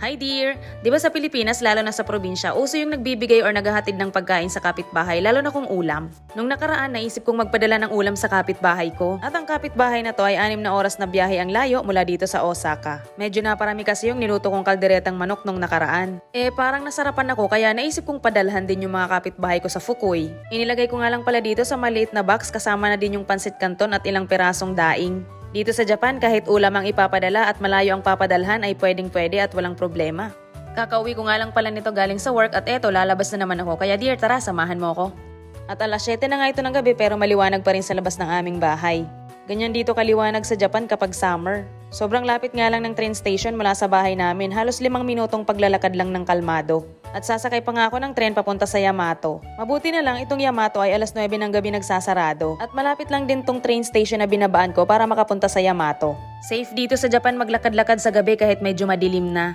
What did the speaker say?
Hi dear! Di ba sa Pilipinas, lalo na sa probinsya, uso yung nagbibigay or naghahatid ng pagkain sa kapitbahay, lalo na kung ulam. Nung nakaraan, naisip kong magpadala ng ulam sa kapitbahay ko. At ang kapitbahay na to ay 6 na oras na biyahe ang layo mula dito sa Osaka. Medyo naparami kasi yung niluto kong kalderetang manok nung nakaraan. Parang nasarapan ako kaya naisip kong padalhan din yung mga kapitbahay ko sa Fukui. Inilagay ko nga lang pala dito sa maliit na box kasama na din yung pansit canton at ilang perasong daing. Dito sa Japan, kahit ulam ang ipapadala at malayo ang papadalhan ay pwedeng-pwede at walang problema. Kakauwi ko nga lang pala nito galing sa work at eto, lalabas na naman ako. Kaya dear, tara, samahan mo ako. At alas 7 na nga ito ng gabi pero maliwanag pa rin sa labas ng aming bahay. Ganyan dito kaliwanag sa Japan kapag summer. Sobrang lapit nga lang ng train station mula sa bahay namin, halos 5 minutong paglalakad lang ng kalmado. At sasakay pa nga ako ng tren papunta sa Yamato. Mabuti na lang itong Yamato ay alas 9 ng gabi nagsasarado. At malapit lang din tong train station na binabaan ko para makapunta sa Yamato. Safe dito sa Japan maglakad-lakad sa gabi kahit medyo madilim na.